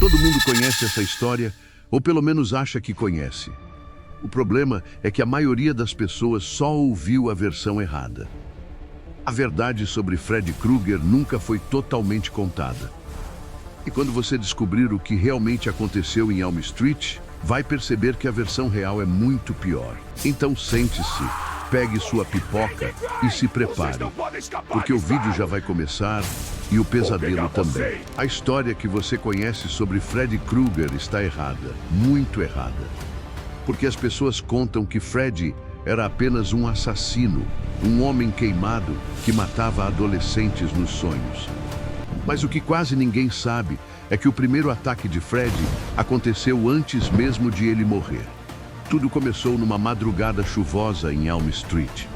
Todo mundo conhece essa história, ou pelo menos acha que conhece. O problema é que a maioria das pessoas só ouviu a versão errada. A verdade sobre Freddy Krueger nunca foi totalmente contada. E quando você descobrir o que realmente aconteceu em Elm Street, vai perceber que a versão real é muito pior. Então sente-se, pegue sua pipoca e se prepare, porque o vídeo já vai começar e o pesadelo também. A história que você conhece sobre Freddy Krueger está errada, muito errada. Porque as pessoas contam que Freddy era apenas um assassino, um homem queimado que matava adolescentes nos sonhos. Mas o que quase ninguém sabe é que o primeiro ataque de Freddy aconteceu antes mesmo de ele morrer. Tudo começou numa madrugada chuvosa em Elm Street.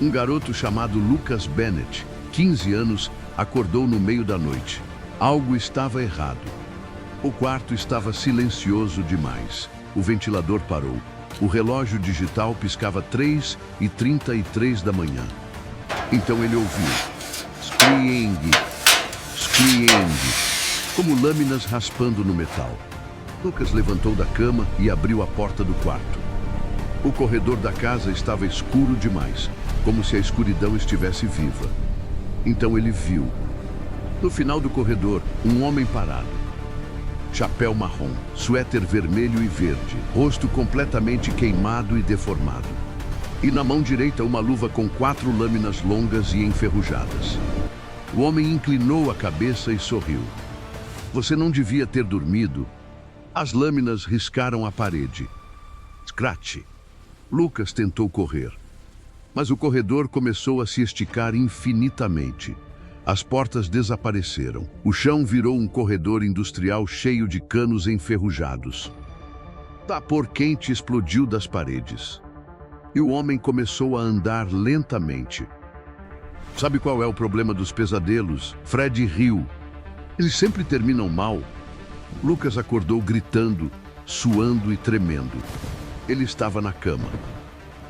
Um garoto chamado Lucas Bennett, 15 anos, acordou no meio da noite. Algo estava errado. O quarto estava silencioso demais. O ventilador parou. O relógio digital piscava 3h33 da manhã. Então ele ouviu screeng, como lâminas raspando no metal. Lucas levantou da cama e abriu a porta do quarto. O corredor da casa estava escuro demais, como se a escuridão estivesse viva. Então ele viu, no final do corredor, um homem parado. Chapéu marrom, suéter vermelho e verde, rosto completamente queimado e deformado. E na mão direita uma luva com 4 lâminas longas e enferrujadas. O homem inclinou a cabeça e sorriu. Você não devia ter dormido. As lâminas riscaram a parede. Scratch. Lucas tentou correr. Mas o corredor começou a se esticar infinitamente. As portas desapareceram. O chão virou um corredor industrial cheio de canos enferrujados. Vapor quente explodiu das paredes. E o homem começou a andar lentamente. Sabe qual é o problema dos pesadelos? Freddy riu. Eles sempre terminam mal. Lucas acordou gritando, suando e tremendo. Ele estava na cama.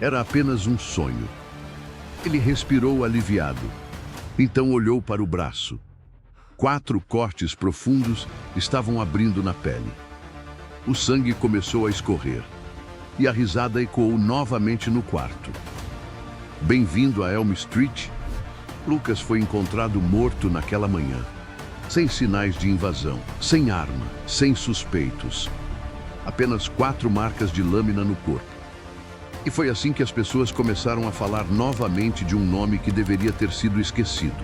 Era apenas um sonho. Ele respirou aliviado. Então olhou para o braço. 4 cortes profundos estavam abrindo na pele. O sangue começou a escorrer. E a risada ecoou novamente no quarto. Bem-vindo a Elm Street. Lucas foi encontrado morto naquela manhã. Sem sinais de invasão, sem arma, sem suspeitos. Apenas 4 marcas de lâmina no corpo. E foi assim que as pessoas começaram a falar novamente de um nome que deveria ter sido esquecido.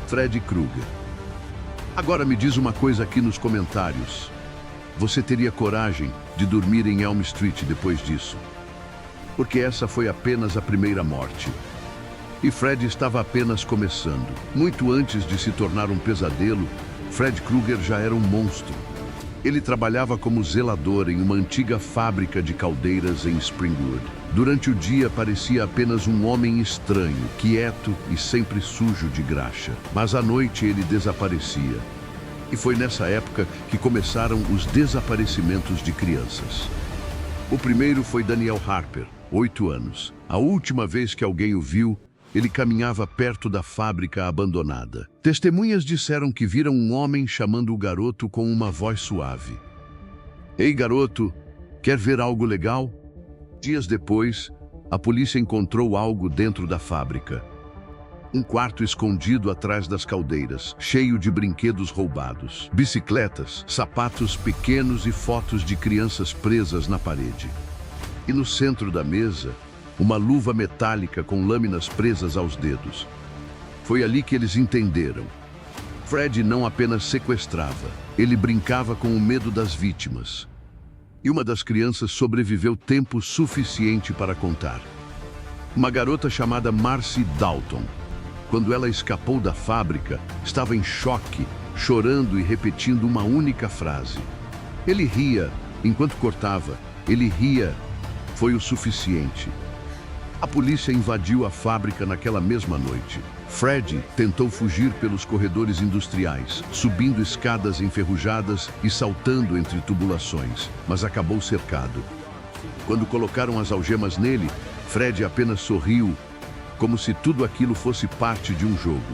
Freddy Krueger. Agora me diz uma coisa aqui nos comentários. Você teria coragem de dormir em Elm Street depois disso? Porque essa foi apenas a primeira morte. E Freddy estava apenas começando. Muito antes de se tornar um pesadelo, Freddy Krueger já era um monstro. Ele trabalhava como zelador em uma antiga fábrica de caldeiras em Springwood. Durante o dia parecia apenas um homem estranho, quieto e sempre sujo de graxa. Mas à noite ele desaparecia. E foi nessa época que começaram os desaparecimentos de crianças. O primeiro foi Daniel Harper, 8 anos. A última vez que alguém o viu, ele caminhava perto da fábrica abandonada. Testemunhas disseram que viram um homem chamando o garoto com uma voz suave. Ei, garoto, quer ver algo legal? Dias depois, a polícia encontrou algo dentro da fábrica. Um quarto escondido atrás das caldeiras, cheio de brinquedos roubados, bicicletas, sapatos pequenos e fotos de crianças presas na parede. E no centro da mesa, uma luva metálica com lâminas presas aos dedos. Foi ali que eles entenderam. Freddy não apenas sequestrava, ele brincava com o medo das vítimas. E uma das crianças sobreviveu tempo suficiente para contar. Uma garota chamada Marcy Dalton. Quando ela escapou da fábrica, estava em choque, chorando e repetindo uma única frase. Ele ria, enquanto cortava. Ele ria. Foi o suficiente. A polícia invadiu a fábrica naquela mesma noite. Freddy tentou fugir pelos corredores industriais, subindo escadas enferrujadas e saltando entre tubulações, mas acabou cercado. Quando colocaram as algemas nele, Freddy apenas sorriu, como se tudo aquilo fosse parte de um jogo.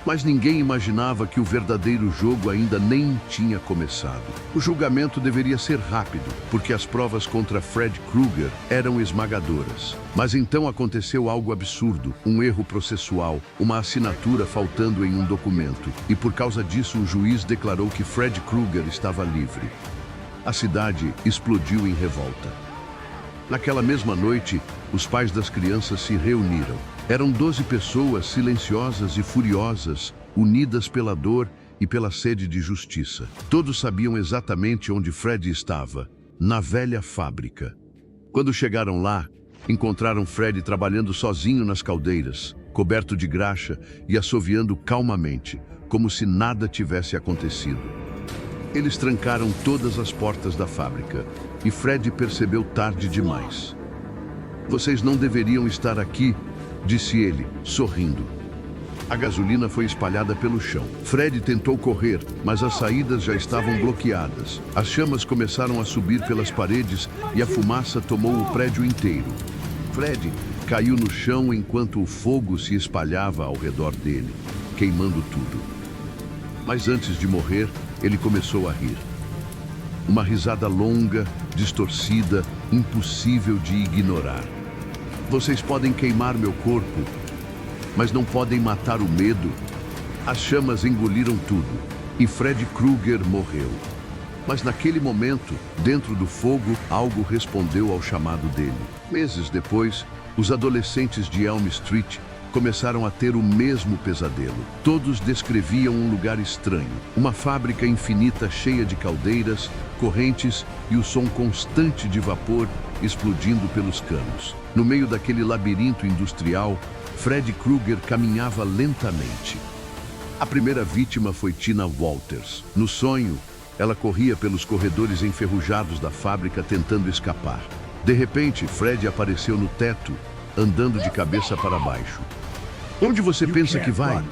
Mas ninguém imaginava que o verdadeiro jogo ainda nem tinha começado. O julgamento deveria ser rápido, porque as provas contra Fred Krueger eram esmagadoras. Mas então aconteceu algo absurdo, um erro processual, uma assinatura faltando em um documento. E por causa disso o juiz declarou que Fred Krueger estava livre. A cidade explodiu em revolta. Naquela mesma noite, os pais das crianças se reuniram. Eram 12 pessoas silenciosas e furiosas, unidas pela dor e pela sede de justiça. Todos sabiam exatamente onde Fred estava, na velha fábrica. Quando chegaram lá, encontraram Fred trabalhando sozinho nas caldeiras, coberto de graxa e assoviando calmamente, como se nada tivesse acontecido. Eles trancaram todas as portas da fábrica e Fred percebeu tarde demais. "Vocês não deveriam estar aqui", disse ele, sorrindo. A gasolina foi espalhada pelo chão. Fred tentou correr, mas as saídas já estavam bloqueadas. As chamas começaram a subir pelas paredes e a fumaça tomou o prédio inteiro. Fred caiu no chão enquanto o fogo se espalhava ao redor dele, queimando tudo. Mas antes de morrer, ele começou a rir. Uma risada longa, distorcida, impossível de ignorar. "Vocês podem queimar meu corpo, mas não podem matar o medo." As chamas engoliram tudo e Fred Krueger morreu. Mas naquele momento, dentro do fogo, algo respondeu ao chamado dele. Meses depois, os adolescentes de Elm Street começaram a ter o mesmo pesadelo. Todos descreviam um lugar estranho, uma fábrica infinita cheia de caldeiras, correntes e o som constante de vapor explodindo pelos canos. No meio daquele labirinto industrial, Fred Krueger caminhava lentamente. A primeira vítima foi Tina Walters. No sonho, ela corria pelos corredores enferrujados da fábrica tentando escapar. De repente, Fred apareceu no teto, andando de cabeça para baixo. "Onde você pensa que vai?"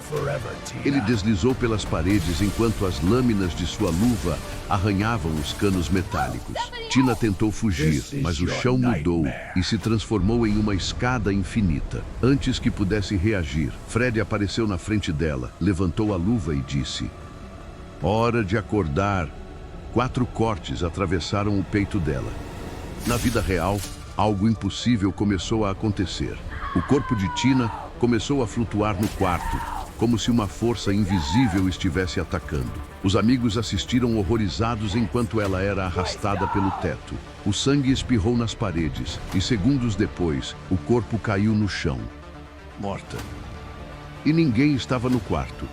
Ele deslizou pelas paredes enquanto as lâminas de sua luva arranhavam os canos metálicos. Tina tentou fugir, mas o chão mudou e se transformou em uma escada infinita. Antes que pudesse reagir, Fred apareceu na frente dela, levantou a luva e disse: "Hora de acordar." 4 cortes atravessaram o peito dela. Na vida real, algo impossível começou a acontecer. O corpo de Tina começou a flutuar no quarto, como se uma força invisível estivesse atacando. Os amigos assistiram horrorizados enquanto ela era arrastada pelo teto. O sangue espirrou nas paredes e, segundos depois, o corpo caiu no chão, morta. E ninguém estava no quarto.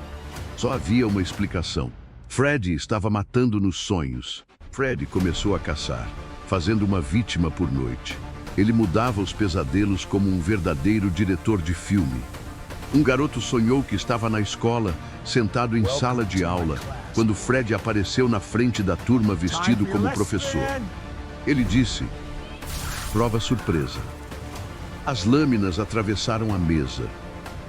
Só havia uma explicação. Fred estava matando nos sonhos. Fred começou a caçar, fazendo uma vítima por noite. Ele mudava os pesadelos como um verdadeiro diretor de filme. Um garoto sonhou que estava na escola, sentado em sala de aula, quando Fred apareceu na frente da turma vestido como professor. Ele disse: "Prova surpresa." As lâminas atravessaram a mesa.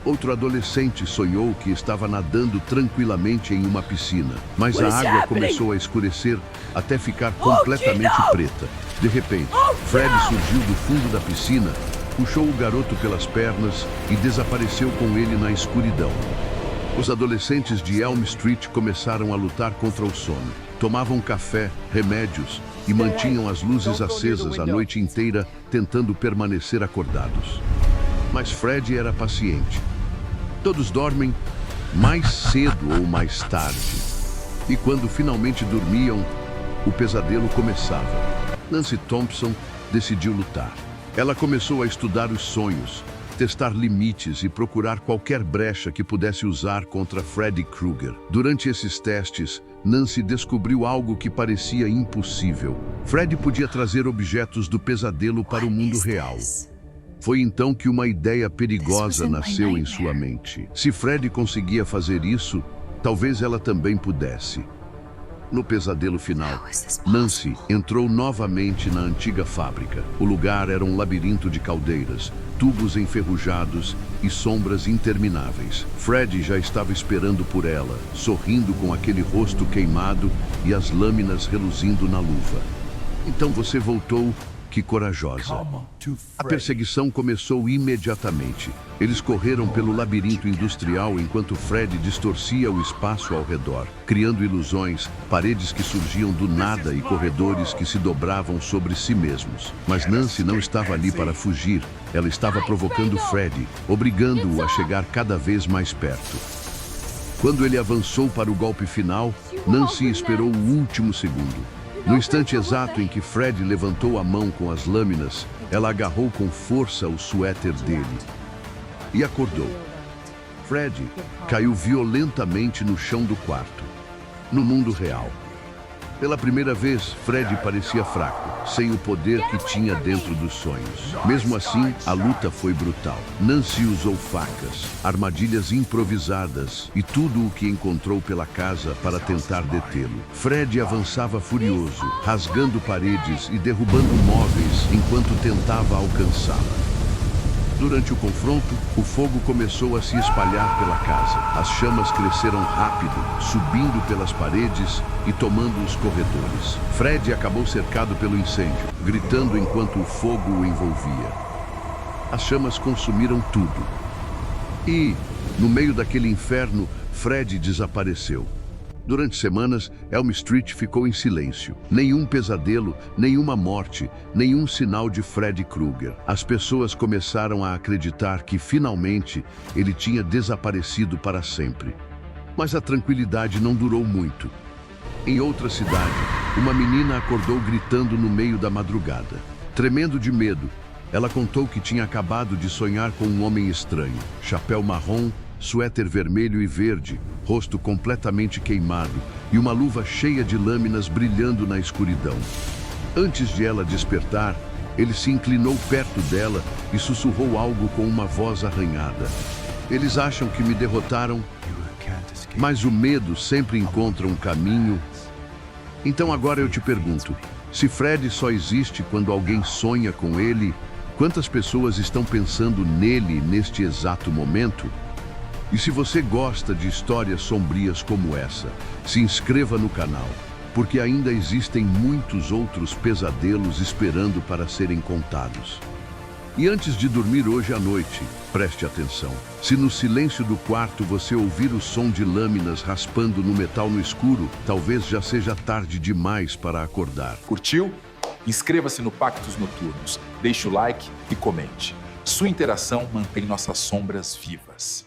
Outro adolescente sonhou que estava nadando tranquilamente em uma piscina, mas a água começou a escurecer até ficar completamente preta. De repente, Fred surgiu do fundo da piscina, puxou o garoto pelas pernas e desapareceu com ele na escuridão. Os adolescentes de Elm Street começaram a lutar contra o sono. Tomavam café, remédios e mantinham as luzes acesas a noite inteira, tentando permanecer acordados. Mas Fred era paciente. Todos dormem mais cedo ou mais tarde. E quando finalmente dormiam, o pesadelo começava. Nancy Thompson decidiu lutar. Ela começou a estudar os sonhos, testar limites e procurar qualquer brecha que pudesse usar contra Freddy Krueger. Durante esses testes, Nancy descobriu algo que parecia impossível. Freddy podia trazer objetos do pesadelo para o mundo real. Foi então que uma ideia perigosa nasceu em sua mente. Se Freddy conseguia fazer isso, talvez ela também pudesse. No pesadelo final, Nancy entrou novamente na antiga fábrica. O lugar era um labirinto de caldeiras, tubos enferrujados e sombras intermináveis. Freddy já estava esperando por ela, sorrindo com aquele rosto queimado e as lâminas reluzindo na luva. "Então você voltou", que corajosa. A perseguição começou imediatamente. Eles correram pelo labirinto industrial enquanto Fred distorcia o espaço ao redor, criando ilusões, paredes que surgiam do nada e corredores que se dobravam sobre si mesmos. Mas Nancy não estava ali para fugir. Ela estava provocando Fred, obrigando-o a chegar cada vez mais perto. Quando ele avançou para o golpe final, Nancy esperou o último segundo. No instante exato em que Fred levantou a mão com as lâminas, ela agarrou com força o suéter dele e acordou. Fred caiu violentamente no chão do quarto. No mundo real. Pela primeira vez, Fred parecia fraco, sem o poder que tinha dentro dos sonhos. Mesmo assim, a luta foi brutal. Nancy usou facas, armadilhas improvisadas e tudo o que encontrou pela casa para tentar detê-lo. Fred avançava furioso, rasgando paredes e derrubando móveis enquanto tentava alcançá-la. Durante o confronto, o fogo começou a se espalhar pela casa. As chamas cresceram rápido, subindo pelas paredes e tomando os corredores. Fred acabou cercado pelo incêndio, gritando enquanto o fogo o envolvia. As chamas consumiram tudo. E, no meio daquele inferno, Fred desapareceu. Durante semanas, Elm Street ficou em silêncio. Nenhum pesadelo, nenhuma morte, nenhum sinal de Fred Krueger. As pessoas começaram a acreditar que, finalmente, ele tinha desaparecido para sempre. Mas a tranquilidade não durou muito. Em outra cidade, uma menina acordou gritando no meio da madrugada. Tremendo de medo, ela contou que tinha acabado de sonhar com um homem estranho. Chapéu marrom, suéter vermelho e verde, rosto completamente queimado e uma luva cheia de lâminas brilhando na escuridão. Antes de ela despertar, ele se inclinou perto dela e sussurrou algo com uma voz arranhada. Eles acham que me derrotaram, mas o medo sempre encontra um caminho. Então agora eu te pergunto, se Fred só existe quando alguém sonha com ele, quantas pessoas estão pensando nele neste exato momento? E se você gosta de histórias sombrias como essa, se inscreva no canal, porque ainda existem muitos outros pesadelos esperando para serem contados. E antes de dormir hoje à noite, preste atenção. Se no silêncio do quarto você ouvir o som de lâminas raspando no metal no escuro, talvez já seja tarde demais para acordar. Curtiu? Inscreva-se no Pactos Noturnos, deixe o like e comente. Sua interação mantém nossas sombras vivas.